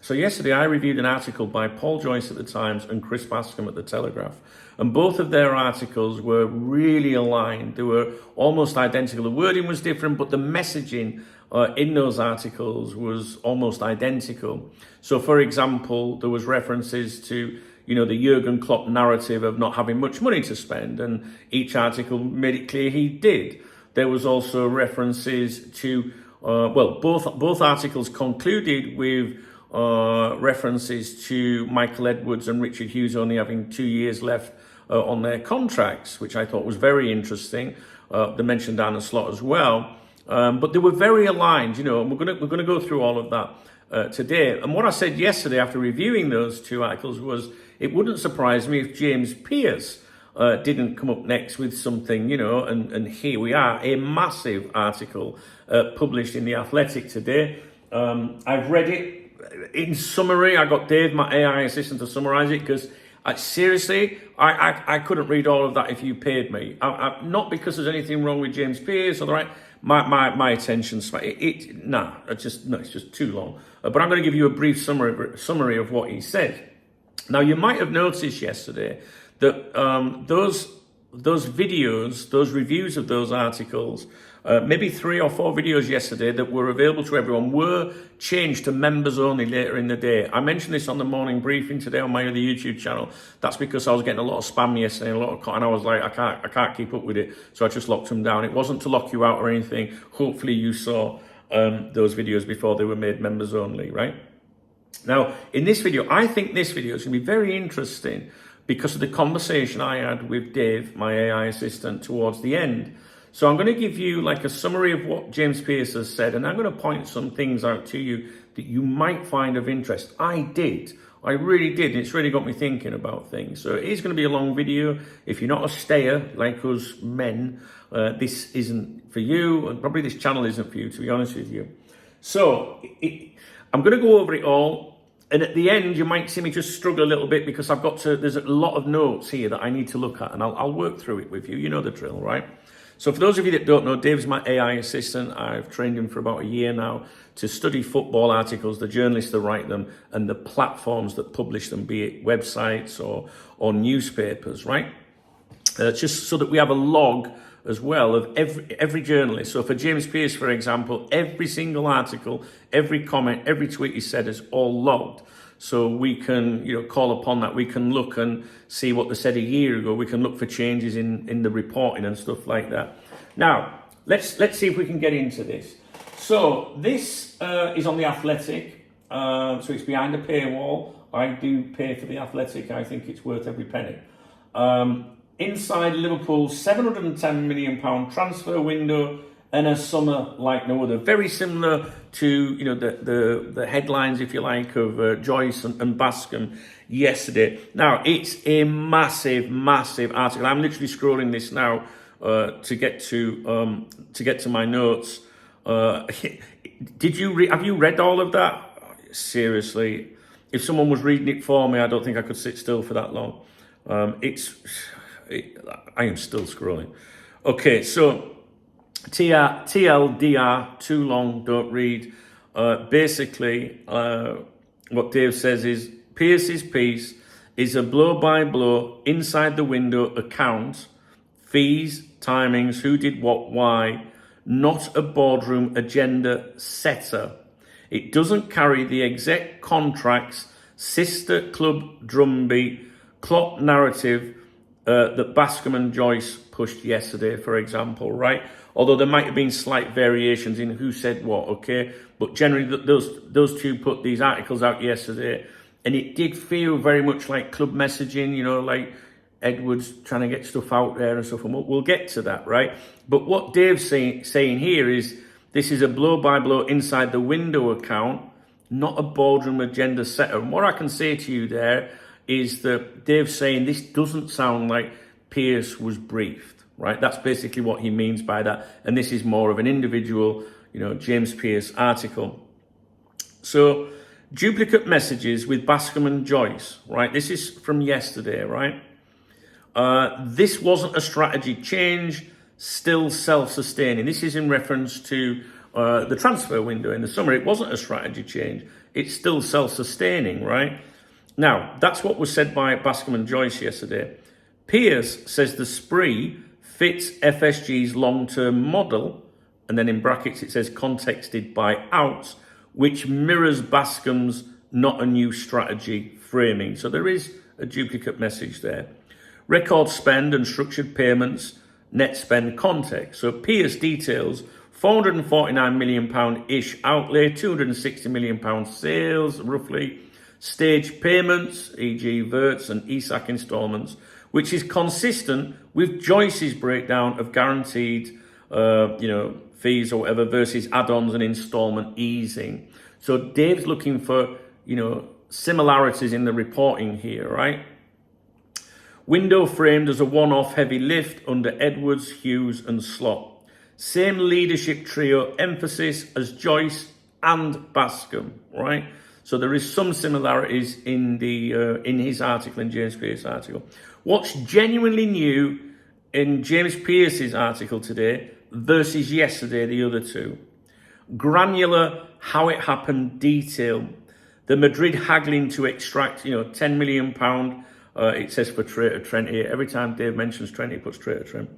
So yesterday I reviewed an article by Paul Joyce at the Times and Chris Bascombe at the Telegraph. And both of their articles were really aligned. They were almost identical. The wording was different, but the messaging in those articles was almost identical. So for example, there was references to, the Jurgen Klopp narrative of not having much money to spend, and each article made it clear he did. There was also references to, both articles concluded with references to Michael Edwards and Richard Hughes only having 2 years left on their contracts, which I thought was very interesting. They mentioned Arne Slot as well, but they were very aligned, and we're going to go through all of that today. And what I said yesterday after reviewing those two articles was it wouldn't surprise me if James Pearce didn't come up next with something, and here we are, a massive article published in The Athletic today. I've read it. In summary, I got Dave, my AI assistant, to summarize it because seriously, I couldn't read all of that if you paid me. Not because there's anything wrong with James Pearce or the right. My attention span. It's just too long. But I'm going to give you a brief summary of what he said. Now, you might have noticed yesterday that those videos, those reviews of those articles, maybe 3 or 4 videos yesterday that were available to everyone were changed to members only later in the day. I mentioned this on the morning briefing today on my other YouTube channel. That's because I was getting a lot of spam yesterday and I was like, I can't keep up with it. So I just locked them down. It wasn't to lock you out or anything. Hopefully you saw those videos before they were made members only, right? Now, in this video, I think this video is going to be very interesting because of the conversation I had with Dave, my AI assistant, towards the end. So I'm going to give you like a summary of what James Pearce has said, and I'm going to point some things out to you that you might find of interest. I really did. It's really got me thinking about things. So it is going to be a long video. If you're not a stayer like us men, this isn't for you, and probably this channel isn't for you, to be honest with you. So I'm going to go over it all. And at the end, you might see me just struggle a little bit because there's a lot of notes here that I need to look at, and I'll work through it with you. You know the drill, right? So for those of you that don't know, Dave's my AI assistant. I've trained him for about a year now to study football articles, the journalists that write them, and the platforms that publish them, be it websites or newspapers, right? Just so that we have a log as well of every journalist. So for James Pearce, for example, every single article, every comment, every tweet he said is all logged. So we can, call upon that. We can look and see what they said a year ago. We can look for changes in the reporting and stuff like that. Now, let's see if we can get into this. So this is on The Athletic. So it's behind a paywall. I do pay for The Athletic. I think it's worth every penny. Inside Liverpool's £710 million transfer window and a summer like no other. Very similar to the headlines, if you like, of Joyce and Bascombe yesterday. Now, it's a massive article. I'm literally scrolling this now to get to my notes. Have you read all of that? Seriously, if someone was reading it for me, I don't think I could sit still for that long. I am still scrolling. Okay, so TLDR, too long, don't read. Basically, what Dave says is Pearce's piece is a blow-by-blow, inside-the-window account, fees, timings, who did what, why, not a boardroom agenda setter. It doesn't carry the exec contracts, sister club drumbeat, Klopp narrative that Bascombe and Joyce pushed yesterday, for example, right? Although there might have been slight variations in who said what, okay? But generally, those two put these articles out yesterday, and it did feel very much like club messaging, like Edwards trying to get stuff out there and stuff, and we'll get to that, right? But what Dave's saying here is this is a blow-by-blow inside the window account, not a boardroom agenda setter. And what I can say to you there is that Dave's saying this doesn't sound like Pearce was briefed, right? That's basically what he means by that. And this is more of an individual, James Pearce article. So duplicate messages with Bascombe and Joyce, right? This is from yesterday, right? This wasn't a strategy change, still self-sustaining. This is in reference to the transfer window in the summer. It wasn't a strategy change. it's still self-sustaining, right? Now, that's what was said by Bascombe and Joyce yesterday. Pearce says the spree fits FSG's long-term model, and then in brackets it says contexted by outs, which mirrors Bascombe's not a new strategy framing. So there is a duplicate message there. Record spend and structured payments, net spend context. So Pearce details £449 million-ish outlay, £260 million sales, roughly. Stage payments, e.g. verts and ESAC installments, which is consistent with Joyce's breakdown of guaranteed fees or whatever versus add-ons and installment easing. So Dave's looking for, similarities in the reporting here, right? Window framed as a one-off heavy lift under Edwards, Hughes and Slot. Same leadership trio emphasis as Joyce and Bascombe, right? So there is some similarities in his article, in James Pearce's article. What's genuinely new in James Pearce's article today versus yesterday, the other two? Granular, how it happened, detail. The Madrid haggling to extract, £10 million. It says for Traitor Trent here. Every time Dave mentions Trent, he puts Traitor Trent.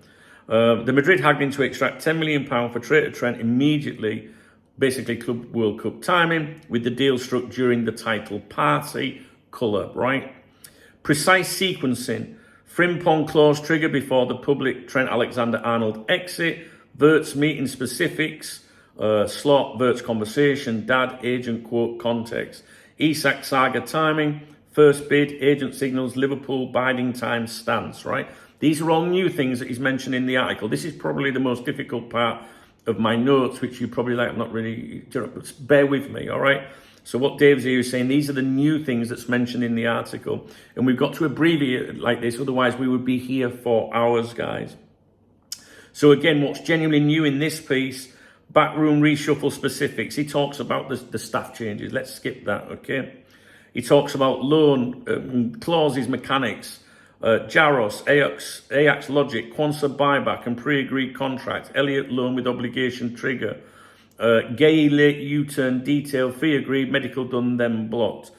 The Madrid haggling to extract £10 million for Traitor Trent immediately. Basically, Club World Cup timing with the deal struck during the title party. Colour, right? Precise sequencing. Frimpong clause trigger before the public Trent Alexander-Arnold exit. Verts meeting specifics. Slot, Verts conversation. Dad, agent quote context. ESAC saga timing. First bid, agent signals, Liverpool biding time stance, right? These are all new things that he's mentioned in the article. This is probably the most difficult part of my notes, which you probably like. I'm not really, bear with me, all right? So what Dave's here is saying, these are the new things that's mentioned in the article. And we've got to abbreviate it like this, otherwise we would be here for hours, guys. So again, what's genuinely new in this piece, backroom reshuffle specifics. He talks about the staff changes. Let's skip that, okay? He talks about loan clauses, mechanics, Jaros, Ajax Logic, Quansa buyback and pre-agreed contract, Elliott loan with obligation trigger, Gay late U-turn detail, fee agreed, medical done, then blocked.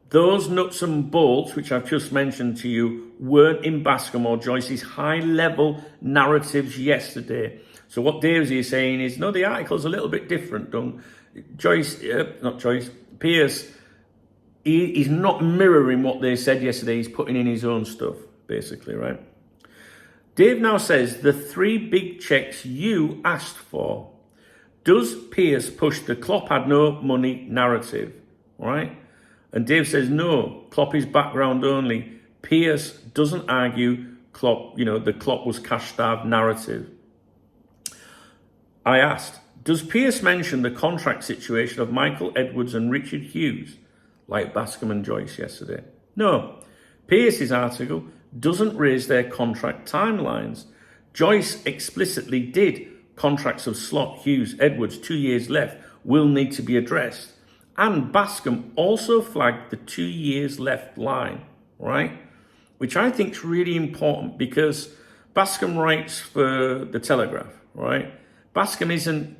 Those nuts and bolts, which I've just mentioned to you, weren't in Bascombe or Joyce's high-level narratives yesterday. So what Dave's here saying is, no, the article's a little bit different. Pearce, he's not mirroring what they said yesterday. He's putting in his own stuff, basically, right? Dave now says, the three big checks you asked for. Does Pearce push the Klopp had no money narrative, right? And Dave says, no, Klopp is background only. Pearce doesn't argue Klopp, the Klopp was cash-starved narrative. I asked, does Pearce mention the contract situation of Michael Edwards and Richard Hughes, like Bascombe and Joyce yesterday? No. Pearce's article doesn't raise their contract timelines. Joyce explicitly did. Contracts of Slot, Hughes, Edwards, 2 years left, will need to be addressed. And Bascombe also flagged the 2 years left line, right? Which I think is really important because Bascombe writes for the Telegraph, right? Bascombe isn't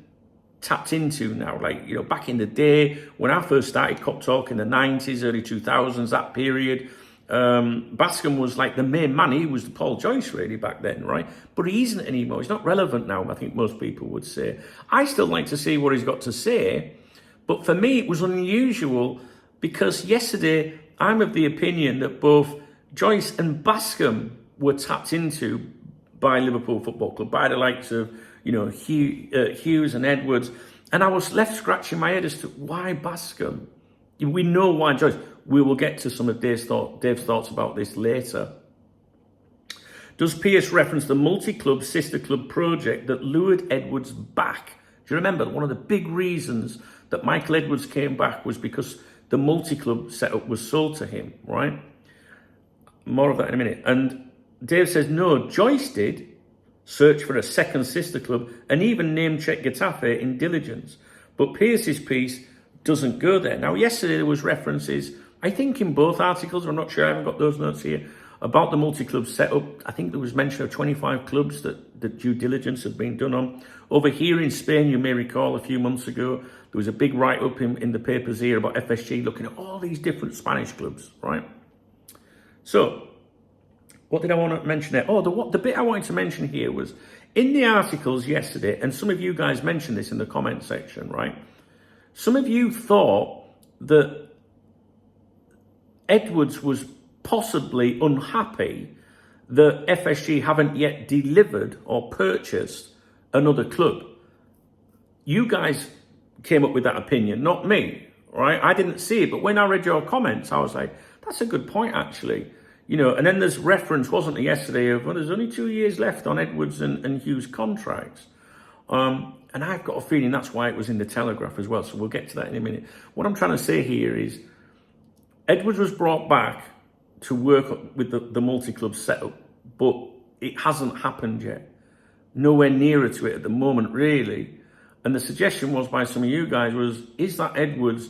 tapped into now. Back in the day when I first started KopTalk in the 90s, early 2000s, that period, Bascombe was like the main man. He was the Paul Joyce really back then, right? But he isn't anymore. He's not relevant now, I think most people would say. I still like to see what he's got to say, but for me it was unusual because yesterday I'm of the opinion that both Joyce and Bascombe were tapped into by Liverpool Football Club, by the likes of Hughes and Edwards, and I was left scratching my head as to why Bascombe. We know why Joyce. We will get to some of Dave's thoughts about this later. Does Pearce reference the multi-club sister club project that lured Edwards back? Do you remember one of the big reasons that Michael Edwards came back was because the multi-club setup was sold to him, right? More of that in a minute. And Dave says, no, Joyce did search for a second sister club and even name-check Getafe in diligence. But Pearce's piece doesn't go there. Now, yesterday there was references, I think in both articles, I'm not sure, I haven't got those notes here, about the multi-club setup. I think there was mention of 25 clubs that due diligence had been done on. Over here in Spain, you may recall a few months ago, There was a big write-up in the papers here about FSG looking at all these different Spanish clubs, right? So, what did I want to mention there? Oh, the bit I wanted to mention here was, in the articles yesterday, and some of you guys mentioned this in the comment section, right? Some of you thought that Edwards was possibly unhappy that FSG haven't yet delivered or purchased another club. You guys came up with that opinion, not me, right? I didn't see it, but when I read your comments, I was like, that's a good point, actually. You know, and then there's reference, wasn't there, yesterday of, well, there's only 2 years left on Edwards and Hughes' contracts. And I've got a feeling that's why it was in the Telegraph as well. So we'll get to that in a minute. What I'm trying to say here is Edwards was brought back to work with the multi-club setup, but it hasn't happened yet. Nowhere nearer to it at the moment, really. And the suggestion was by some of you guys was, is that Edwards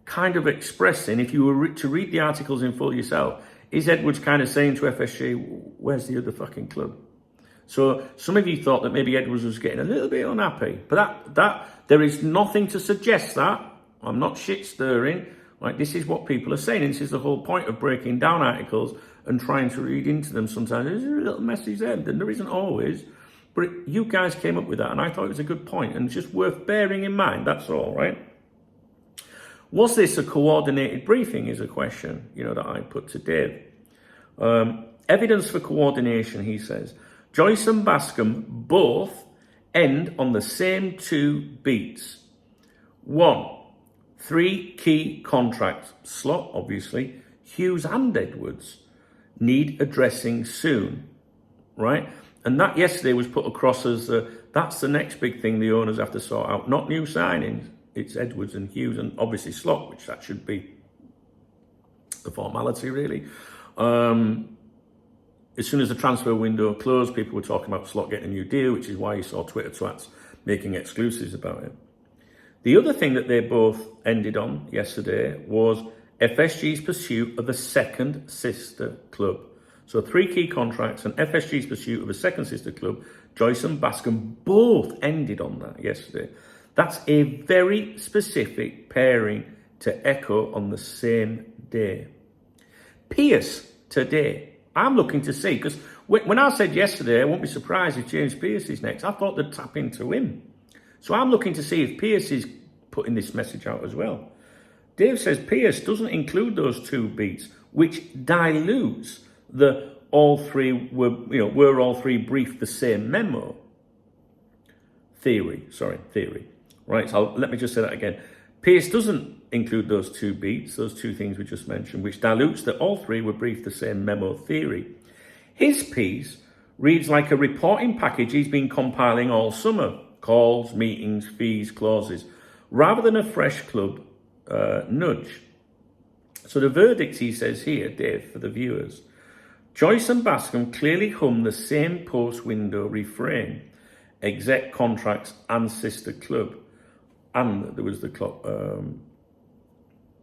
kind of expressing, if you were to read the articles in full yourself, is Edwards kind of saying to FSG, where's the other fucking club? So some of you thought that maybe Edwards was getting a little bit unhappy, but that there is nothing to suggest that. I'm not shit stirring. Like, this is what people are saying. This is the whole point of breaking down articles and trying to read into them. Sometimes there's a little message there, and there isn't always. But you guys came up with that, and I thought it was a good point, and it's just worth bearing in mind. That's all, right? Was this a coordinated briefing is a question, that I put to Dave. Evidence for coordination, he says. Joyce and Bascombe both end on the same 2 beats. 1, 3 key contracts. Slot, obviously. Hughes and Edwards need addressing soon, right? And that yesterday was put across as that's the next big thing the owners have to sort out. Not new signings. It's Edwards and Hughes and obviously Slot, which that should be the formality, really. As soon as the transfer window closed, people were talking about Slot getting a new deal, which is why you saw Twitter twats making exclusives about it. The other thing that they both ended on yesterday was FSG's pursuit of a second sister club. So 3 key contracts and FSG's pursuit of a second sister club. Joyce and Bascombe both ended on that yesterday. That's a very specific pairing to echo on the same day. Pearce today. I'm looking to see, because when I said yesterday, I won't be surprised if James Pearce is next. I thought they'd tap into him. So I'm looking to see if Pearce is putting this message out as well. Dave says Pearce doesn't include those 2 beats, which dilutes the all 3 were all 3 briefed the same memo. Theory. Right, so let me just say that again. Pearce doesn't include those 2 beats, those 2 things we just mentioned, which dilutes that all 3 were briefed the same memo theory. His piece reads like a reporting package he's been compiling all summer. Calls, meetings, fees, clauses, rather than a fresh club nudge. So the verdict, he says here, Dave, for the viewers. Joyce and Bascombe clearly hum the same post-window refrain. Exec contracts and sister club. And there was the club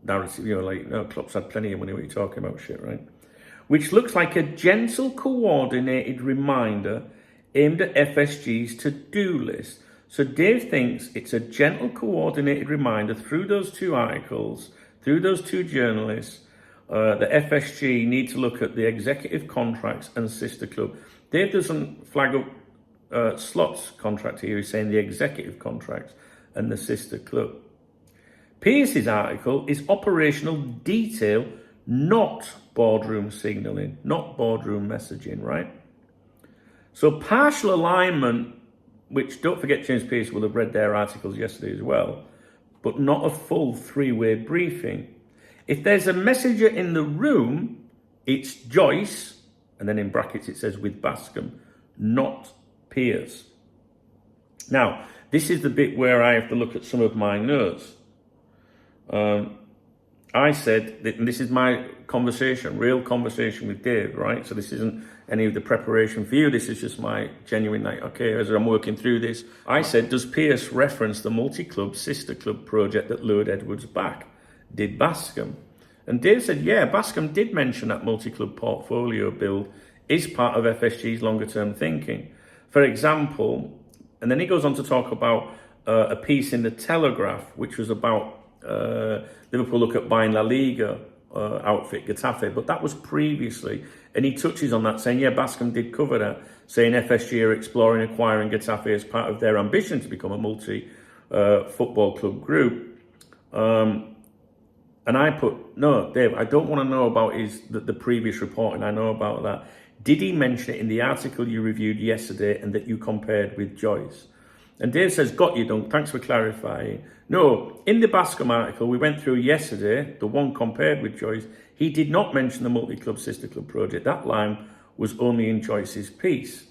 narrative, clubs had plenty of money when you're talking about shit, right? Which looks like a gentle, coordinated reminder aimed at FSG's to-do list. So Dave thinks it's a gentle, coordinated reminder through those 2 articles, through those 2 journalists, that FSG need to look at the executive contracts and sister club. Dave doesn't flag up Slot's contract here. He's saying the executive contracts and the sister club. Pearce's article is operational detail, not boardroom signalling, not boardroom messaging, right? So partial alignment, which don't forget James Pearce will have read their articles yesterday as well, but not a full 3-way briefing. If there's a messenger in the room, it's Joyce, and then in brackets it says with Bascombe, not Pearce. Now, this is the bit where I have to look at some of my notes. I said that, and this is my conversation, real conversation with Dave, right? So this isn't any of the preparation for you. This is just my genuine, as I'm working through this. I said, does Pearce reference the multi-club sister club project that lured Edwards back? Did Bascombe? And Dave said, yeah, Bascombe did mention that multi-club portfolio build is part of FSG's longer-term thinking. For example, and then he goes on to talk about a piece in the Telegraph, which was about Liverpool look at buying La Liga outfit Getafe, but that was previously, and he touches on that, saying, yeah, Bascombe did cover that, saying FSG are exploring acquiring Getafe as part of their ambition to become a multi-football club group. And I put, no, Dave, I don't want to know about the previous reporting. I know about that. Did he mention it in the article you reviewed yesterday and that you compared with Joyce? And Dave says, got you, Dunk, thanks for clarifying. No, in the Bascombe article we went through yesterday, the one compared with Joyce, he did not mention the multi-club sister club project. That line was only in Joyce's piece.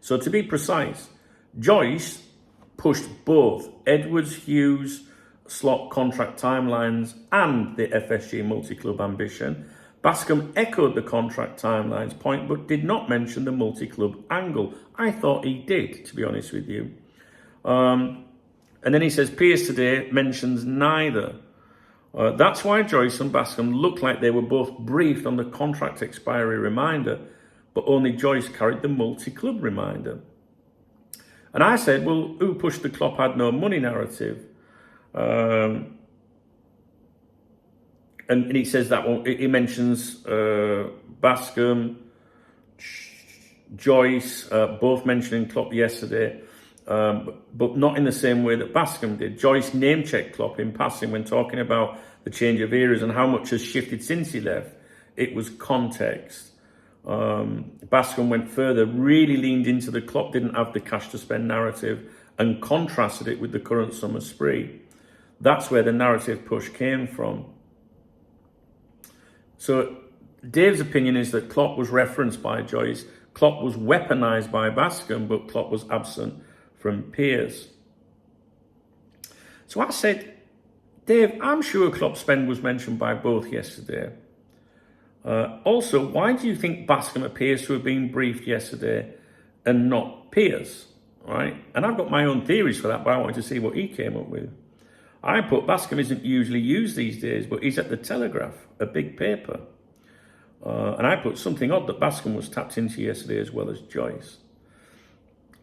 So to be precise, Joyce pushed both Edwards, Hughes, slot contract timelines and the FSG multi-club ambition. Bascombe echoed the contract timelines point, but did not mention the multi-club angle. I thought he did, to be honest with you. And then he says, Pearce today mentions neither. That's why Joyce and Bascombe looked like they were both briefed on the contract expiry reminder, but only Joyce carried the multi-club reminder. And I said, well, who pushed the Klopp had no money narrative? And he says that one, he mentions Bascombe, Joyce, both mentioning Klopp yesterday, but not in the same way that Bascombe did. Joyce name-checked Klopp in passing when talking about the change of eras and how much has shifted since he left. It was context. Bascombe went further, really leaned into the Klopp didn't have the cash to spend narrative and contrasted it with the current summer spree. That's where the narrative push came from. So Dave's opinion is that Klopp was referenced by Joyce, Klopp was weaponized by Bascombe, but Klopp was absent from Pearce. So I said, Dave, I'm sure Klopp's spend was mentioned by both yesterday. Also, why do you think Bascombe appears to have been briefed yesterday and not Pearce? Right? And I've got my own theories for that, but I wanted to see what he came up with. I put Bascombe isn't usually used these days, but he's at the Telegraph, a big paper. And I put something odd that Bascombe was tapped into yesterday as well as Joyce.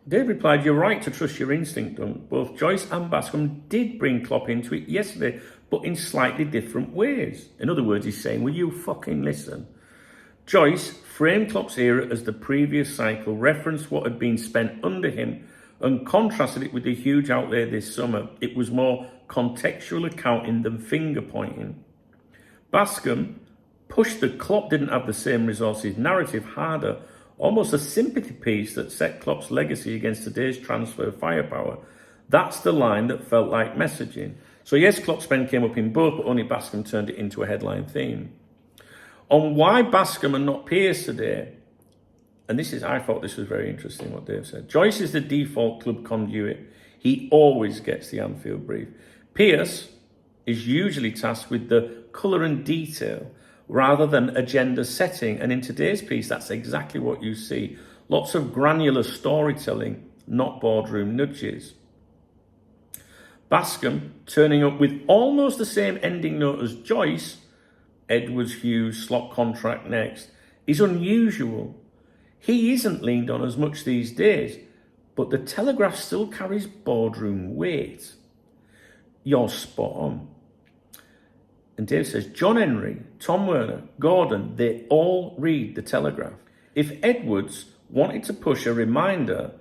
Dave replied, you're right to trust your instinct, Dunk. Both Joyce and Bascombe did bring Klopp into it yesterday, but in slightly different ways. In other words, he's saying, will you fucking listen? Joyce framed Klopp's era as the previous cycle, referenced what had been spent under him, and contrasted it with the huge outlay this summer. It was more contextual accounting than finger pointing. Bascombe pushed the Klopp didn't have the same resources narrative harder, almost a sympathy piece that set Klopp's legacy against today's transfer firepower. That's the line that felt like messaging. So yes, Klopp's spend came up in both, but only Bascombe turned it into a headline theme. On why Bascombe and not Pearce today, and I thought this was very interesting what Dave said. Joyce is the default club conduit. He always gets the Anfield brief. Pearce is usually tasked with the colour and detail rather than agenda setting. And in today's piece, that's exactly what you see. Lots of granular storytelling, not boardroom nudges. Bascombe turning up with almost the same ending note as Joyce, Edwards, Hughes, slot contract next, is unusual. He isn't leaned on as much these days, but the Telegraph still carries boardroom weight. You're spot on. And Dave says, John Henry, Tom Werner, Gordon, they all read the Telegraph. If Edwards wanted to push a reminder,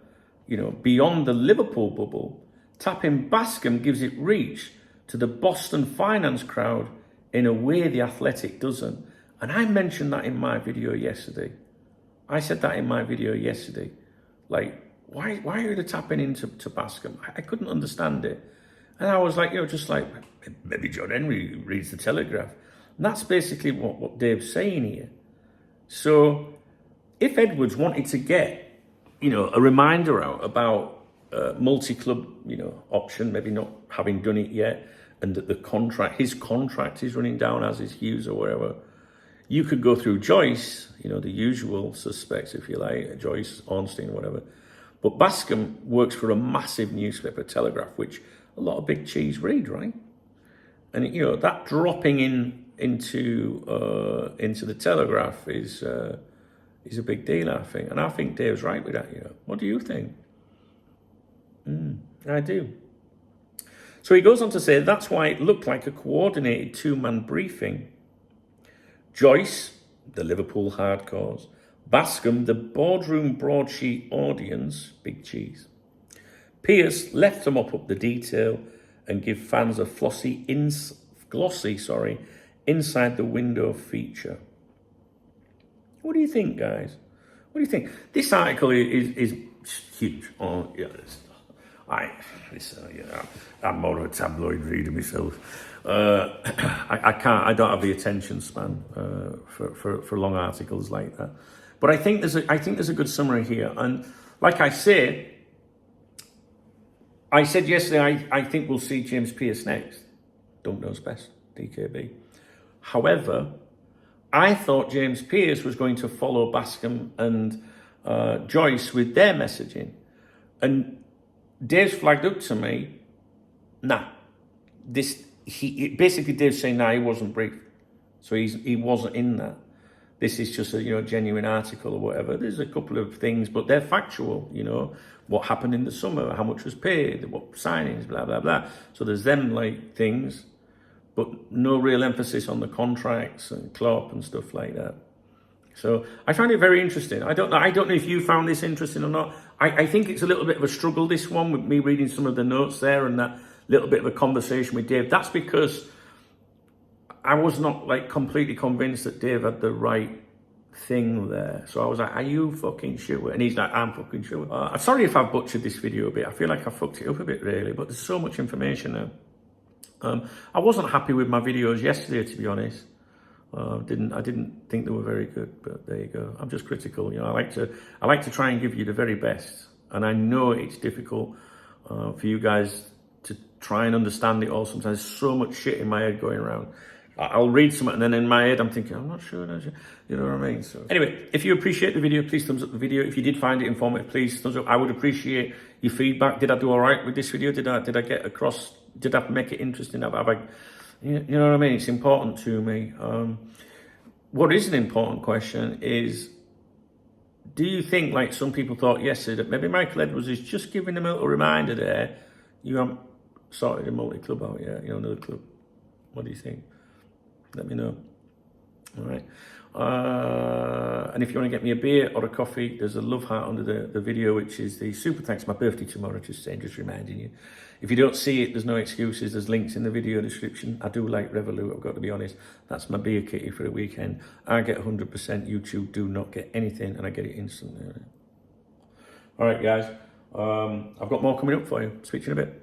beyond the Liverpool bubble, tapping Bascombe gives it reach to the Boston finance crowd in a way the Athletic doesn't. And I mentioned that in my video yesterday. I said that in my video yesterday. Like, why are they tapping into Bascombe? I couldn't understand it. And I was like, maybe John Henry reads the Telegraph. And that's basically what Dave's saying here. So if Edwards wanted to get, a reminder out about multi-club, option, maybe not having done it yet, and that his contract is running down as is Hughes or wherever, you could go through Joyce, the usual suspects, if you like, Joyce, Ornstein, whatever. But Bascombe works for a massive newspaper, Telegraph, which a lot of big cheese read, right? And that dropping into the Telegraph is a big deal, I think. And I think Dave's right with that. What do you think? I do. So he goes on to say that's why it looked like a coordinated two-man briefing. Joyce, the Liverpool hardcores, Bascombe, the boardroom broadsheet audience, big cheese. Pearce left to mop up the detail and give fans a glossy inside the window feature. What do you think, guys? What do you think? This article is huge. Oh, yeah, I'm more of a tabloid reader myself. I don't have the attention span for long articles like that. But I think there's a good summary here. And like I said yesterday, I think we'll see James Pearce next. Don't know's best, DKB. However, I thought James Pearce was going to follow Bascombe and Joyce with their messaging. And Dave's flagged up to me, basically Dave's saying, he wasn't briefed. So he wasn't in that. This is just a genuine article or whatever. There's a couple of things, but they're factual, what happened in the summer, how much was paid, what signings, blah, blah, blah. So there's them things, but no real emphasis on the contracts and Klopp and stuff like that. So I find it very interesting. I don't know if you found this interesting or not. I think it's a little bit of a struggle, this one, with me reading some of the notes there and that little bit of a conversation with Dave. That's because I was not completely convinced that Dave had the right thing there. So I was like, are you fucking sure? And he's like, I'm fucking sure. I'm sorry if I've butchered this video a bit. I feel like I fucked it up a bit, really, but there's so much information now. I wasn't happy with my videos yesterday, to be honest. I didn't think they were very good, but there you go. I'm just critical. I like to try and give you the very best. And I know it's difficult for you guys to try and understand it all. Sometimes there's so much shit in my head going around. I'll read something and then in my head I'm thinking, I'm not sure, you know what I mean? So anyway, if you appreciate the video, please thumbs up the video. If you did find it informative, please thumbs up. I would appreciate your feedback. Did I do all right with this video? Did I get across? Did I make it interesting? Have I, you know what I mean? It's important to me. What is an important question is, do you think, like some people thought yesterday, that maybe Michael Edwards is just giving them a little reminder there, you haven't sorted a multi-club out yet, another club? What do you think? Let me know. All right. And if you want to get me a beer or a coffee, there's a love heart under the video, which is the super thanks. My birthday tomorrow, just reminding you. If you don't see it, there's no excuses. There's links in the video description. I do like Revolut, I've got to be honest. That's my beer kitty for the weekend. I get 100%. YouTube do not get anything, and I get it instantly. All right, guys. I've got more coming up for you. Speak to you in a bit.